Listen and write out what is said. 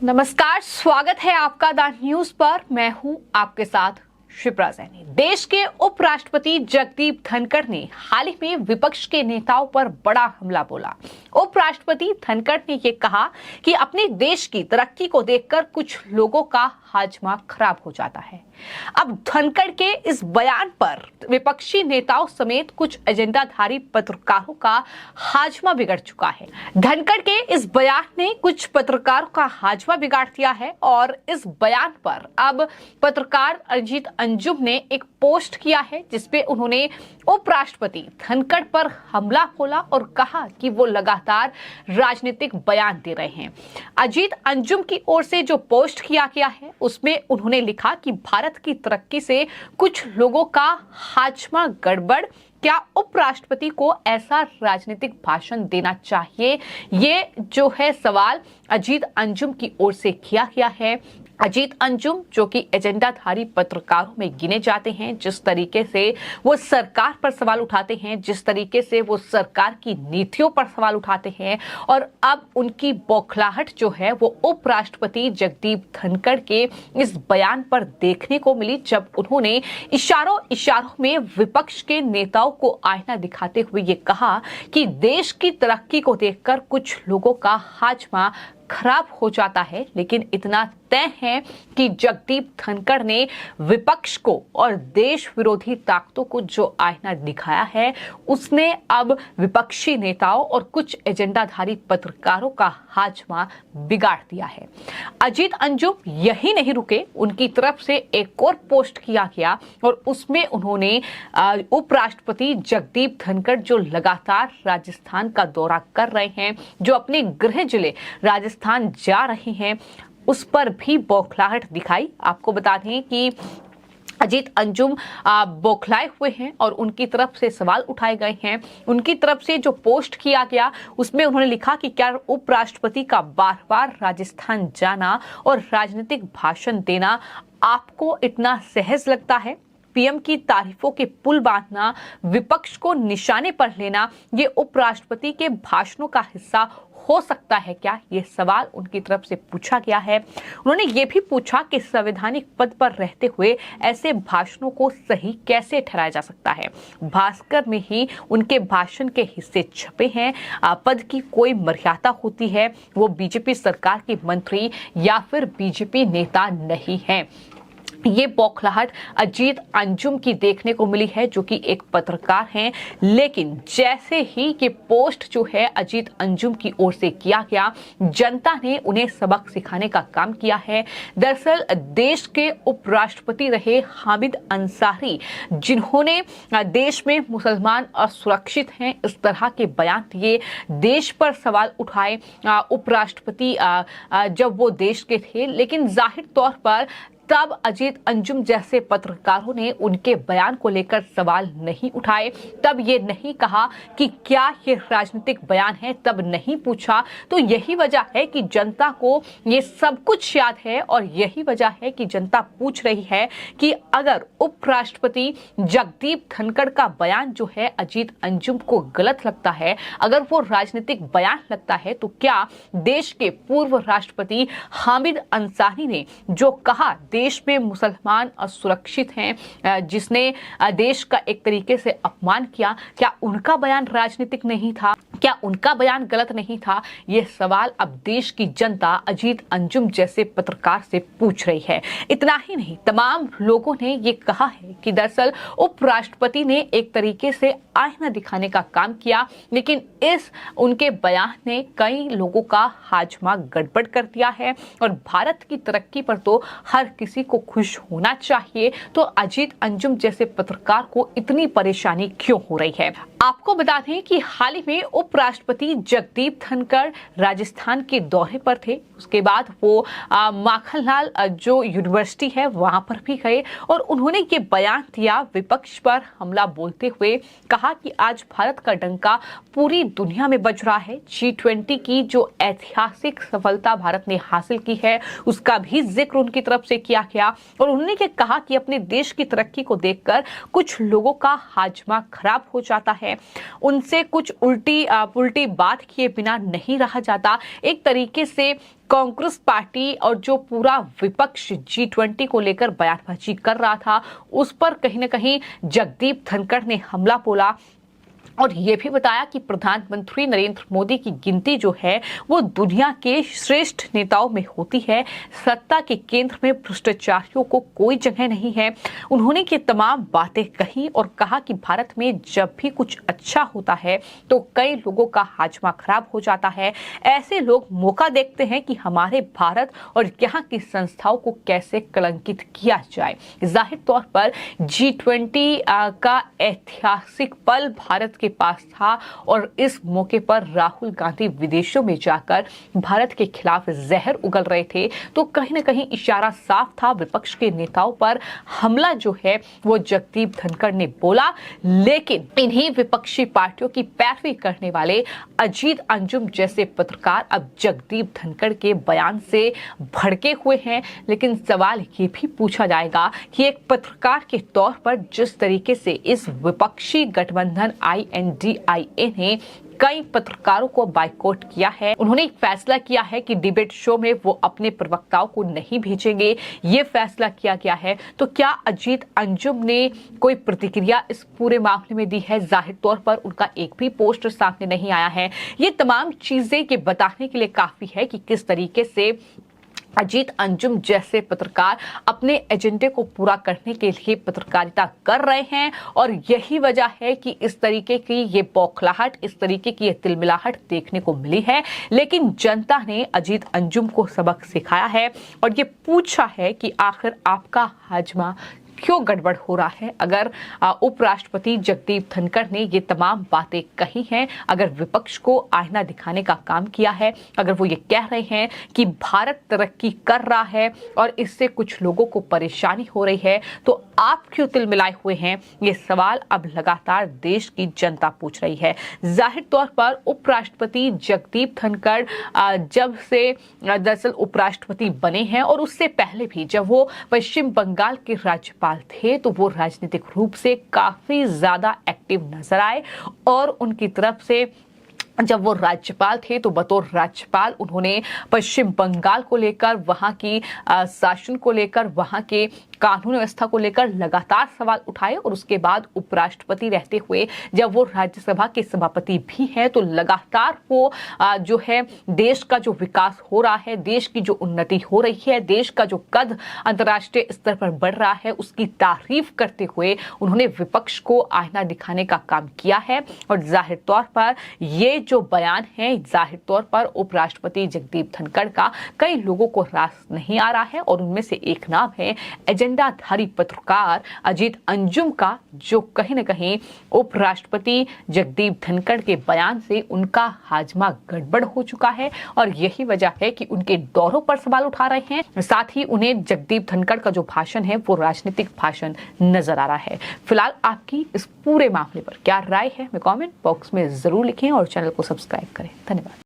नमस्कार, स्वागत है आपका द न्यूज पर। मैं हूं आपके साथ शिप्रा सैनी। देश के उपराष्ट्रपति जगदीप धनखड़ ने हाल ही में विपक्ष के नेताओं पर बड़ा हमला बोला। उपराष्ट्रपति धनखड़ ने ये कहा कि अपने देश की तरक्की को देखकर कुछ लोगों का हाजमा खराब हो जाता है। अब धनखड़ के इस बयान पर विपक्षी नेताओं समेत कुछ एजेंडाधारी पत्रकारों का हाजमा बिगड़ चुका है। धनखड़ के इस बयान ने कुछ पत्रकारों का हाजमा बिगाड़ दिया है और इस बयान पर अब पत्रकार अजीत अंजुम ने एक पोस्ट किया है जिसपे उन्होंने उपराष्ट्रपति धनखड़ पर हमला बोला और कहा कि वो लगातार राजनीतिक बयान दे रहे हैं। अजीत अंजुम की ओर से जो पोस्ट किया गया है उसमें उन्होंने लिखा कि भारत की तरक्की से कुछ लोगों का हाजमा गड़बड़। क्या उपराष्ट्रपति को ऐसा राजनीतिक भाषण देना चाहिए? ये जो है सवाल अजीत अंजुम की ओर से किया गया है। अजीत अंजुम जो कि एजेंडाधारी पत्रकारों में गिने जाते हैं, जिस तरीके से वो सरकार पर सवाल उठाते हैं, जिस तरीके से वो सरकार की नीतियों पर सवाल उठाते हैं, और अब उनकी बौखलाहट जो है वो उपराष्ट्रपति जगदीप धनखड़ के इस बयान पर देखने को मिली, जब उन्होंने इशारों में विपक्ष के नेताओं को आईना दिखाते हुए ये कहा कि देश की तरक्की को देखकर कुछ लोगों का हाजमा खराब हो जाता है। लेकिन इतना तय है कि जगदीप धनखड़ ने विपक्ष को और देश विरोधी ताकतों को जो आईना दिखाया है उसने अब विपक्षी नेताओं और कुछ एजेंडाधारी पत्रकारों का हाजमा बिगाड़ दिया है। अजीत अंजुम यही नहीं रुके, उनकी तरफ से एक और पोस्ट किया गया और उसमें उन्होंने उपराष्ट्रपति जगदीप धनखड़ जो लगातार राजस्थान का दौरा कर रहे हैं, जो अपने गृह जिले राजस्थान जा रहे हैं, उस पर भी बौखलाहट दिखाई। आपको बता दें कि अजीत अंजुम बौखलाए हुए हैं और उनकी तरफ से सवाल उठाए गए हैं। उनकी तरफ से जो पोस्ट किया गया उसमें उन्होंने लिखा कि क्या उपराष्ट्रपति का बार बार राजस्थान जाना और राजनीतिक भाषण देना आपको इतना सहज लगता है? पीएम की तारीफों के पुल बांधना, विपक्ष को निशाने पर लेना, ये उपराष्ट्रपति के भाषणों का हिस्सा हो सकता है क्या? ये सवाल उनकी तरफ से पूछा गया है। उन्होंने ये भी पूछा कि संवैधानिक पद पर रहते हुए ऐसे भाषणों को सही कैसे ठहराया जा सकता है। भास्कर में ही उनके भाषण के हिस्से छपे हैं। पद की कोई मर्यादा होती है? वो बीजेपी सरकार के मंत्री या फिर बीजेपी नेता नहीं है। ये बौखलाहट अजीत अंजुम की देखने को मिली है, जो कि एक पत्रकार हैं। लेकिन जैसे ही ये पोस्ट जो है अजीत अंजुम की ओर से किया गया, जनता ने उन्हें सबक सिखाने का काम किया है। दरअसल देश के उपराष्ट्रपति रहे हामिद अंसारी, जिन्होंने देश में मुसलमान असुरक्षित हैं इस तरह के बयान दिए, देश पर सवाल उठाए उपराष्ट्रपति जब वो देश के थे, लेकिन जाहिर तौर पर तब अजीत अंजुम जैसे पत्रकारों ने उनके बयान को लेकर सवाल नहीं उठाए, तब ये नहीं कहा कि क्या ये राजनीतिक बयान है, तब नहीं पूछा। तो यही वजह है कि जनता को ये सब कुछ याद है और यही वजह है कि जनता पूछ रही है कि अगर उपराष्ट्रपति जगदीप धनखड़ का बयान जो है अजीत अंजुम को गलत लगता है, अगर वो राजनीतिक बयान लगता है, तो क्या देश के पूर्व राष्ट्रपति हामिद अंसारी ने जो कहा देश में मुसलमान असुरक्षित हैं, जिसने देश का एक तरीके से अपमान किया, क्या उनका बयान राजनीतिक नहीं था? क्या उनका बयान गलत नहीं था? ये सवाल अब देश की जनता अजीत अंजुम जैसे पत्रकार से पूछ रही है। इतना ही नहीं, तमाम लोगों ने ये कहा है कि दरअसल उपराष्ट्रपति ने एक तरीके से आईना दिखाने का काम किया, लेकिन इस उनके बयान ने कई लोगों का हाजमा गड़बड़ कर दिया है। और भारत की तरक्की पर तो हर किसी को खुश होना चाहिए, तो अजीत अंजुम जैसे पत्रकार को इतनी परेशानी क्यों हो रही है? आपको बता दें कि हाल ही में उपराष्ट्रपति जगदीप धनखड़ राजस्थान के दौरे पर थे। उसके बाद वो माखनलाल जो यूनिवर्सिटी है वहां पर भी गए और उन्होंने ये बयान दिया, विपक्ष पर हमला बोलते हुए कहा कि आज भारत का डंका पूरी दुनिया में बज रहा है। G20 की जो ऐतिहासिक सफलता भारत ने हासिल की है उसका भी जिक्र उनकी तरफ से किया गया और उन्होंने ये कहा कि अपने देश की तरक्की को देखकर कुछ लोगों का हाजमा खराब हो जाता है, उनसे कुछ उल्टी उल्टी बात किए बिना नहीं रहा जाता। एक तरीके से कांग्रेस पार्टी और जो पूरा विपक्ष G20 को लेकर बयानबाजी कर रहा था, उस पर कहीं ना कहीं जगदीप धनखड़ ने हमला बोला और ये भी बताया कि प्रधानमंत्री नरेंद्र मोदी की गिनती जो है वो दुनिया के श्रेष्ठ नेताओं में होती है। सत्ता के केंद्र में भ्रष्टाचारियों को कोई जगह नहीं है। उन्होंने ये तमाम बातें कही और कहा कि भारत में जब भी कुछ अच्छा होता है तो कई लोगों का हाजमा खराब हो जाता है। ऐसे लोग मौका देखते हैं कि हमारे भारत और यहाँ की संस्थाओं को कैसे कलंकित किया जाए। जाहिर तौर पर G20 का ऐतिहासिक पल भारत के पास था और इस मौके पर राहुल गांधी विदेशों में जाकर भारत के खिलाफ जहर उगल रहे थे, तो कहीं ना कहीं इशारा साफ था। विपक्ष के नेताओं पर हमला जो है वो जगदीप धनखड़ ने बोला, लेकिन इन्हीं विपक्षी पार्टियों की पैरवी करने वाले अजीत अंजुम जैसे पत्रकार अब जगदीप धनखड़ के बयान से भड़के हुए हैं। लेकिन सवाल ये भी पूछा जाएगा कि एक पत्रकार के तौर पर जिस तरीके से इस विपक्षी गठबंधन INDIA ने कई पत्रकारों को बाइकआउट किया है, उन्होंने एक फैसला किया है कि डिबेट शो में वो अपने प्रवक्ताओं को नहीं भेजेंगे, ये फैसला किया गया है। तो क्या अजीत अंजुम ने कोई प्रतिक्रिया इस पूरे मामले में दी है? जाहिर तौर पर उनका एक भी पोस्ट सामने नहीं आया है। ये तमाम चीजें ये बताने के लिए काफी है कि किस तरीके से अजीत अंजुम जैसे पत्रकार अपने एजेंडे को पूरा करने के लिए पत्रकारिता कर रहे हैं और यही वजह है कि इस तरीके की ये बौखलाहट, इस तरीके की ये तिलमिलाहट देखने को मिली है। लेकिन जनता ने अजीत अंजुम को सबक सिखाया है और ये पूछा है कि आखिर आपका हाजमा क्यों गड़बड़ हो रहा है। अगर उपराष्ट्रपति जगदीप धनखड़ ने ये तमाम बातें कही हैं, अगर विपक्ष को आईना दिखाने का काम किया है, अगर वो ये कह रहे हैं कि भारत तरक्की कर रहा है और इससे कुछ लोगों को परेशानी हो रही है, तो आप क्यों तिलमिलाए हुए हैं? ये सवाल अब लगातार देश की जनता पूछ रही है। जाहिर तौर पर उपराष्ट्रपति जगदीप धनखड़ जब से दरअसल उपराष्ट्रपति बने हैं और उससे पहले भी जब वो पश्चिम बंगाल के राज्यपाल थे तो वो राजनीतिक रूप से काफी ज्यादा एक्टिव नजर आए और उनकी तरफ से जब वो राज्यपाल थे तो बतौर राज्यपाल उन्होंने पश्चिम बंगाल को लेकर, वहां की शासन को लेकर, वहां के कानून व्यवस्था को लेकर लगातार सवाल उठाए और उसके बाद उपराष्ट्रपति रहते हुए जब वो राज्यसभा के सभापति भी हैं तो लगातार वो जो है देश का जो विकास हो रहा है, देश की जो उन्नति हो रही है, देश का जो कद अंतर्राष्ट्रीय स्तर पर बढ़ रहा है, उसकी तारीफ करते हुए उन्होंने विपक्ष को आईना दिखाने का काम किया है। और जाहिर तौर पर ये जो बयान है, जाहिर तौर पर उपराष्ट्रपति जगदीप धनखड़ का कई लोगों को रास नहीं आ रहा है और उनमें से एक नाम है एजेंडाधारी पत्रकार अजीत अंजुम का, जो कहीं न कहीं उपराष्ट्रपति जगदीप धनखड़ के बयान से उनका हाजमा गड़बड़ हो चुका है और यही वजह है कि उनके दौरों पर सवाल उठा रहे हैं। साथ ही उन्हें जगदीप धनखड़ का जो भाषण है वो राजनीतिक भाषण नजर आ रहा है। फिलहाल आपकी इस पूरे मामले पर क्या राय है, मैं कमेंट बॉक्स में जरूर लिखें और चैनल को सब्सक्राइब करें। धन्यवाद।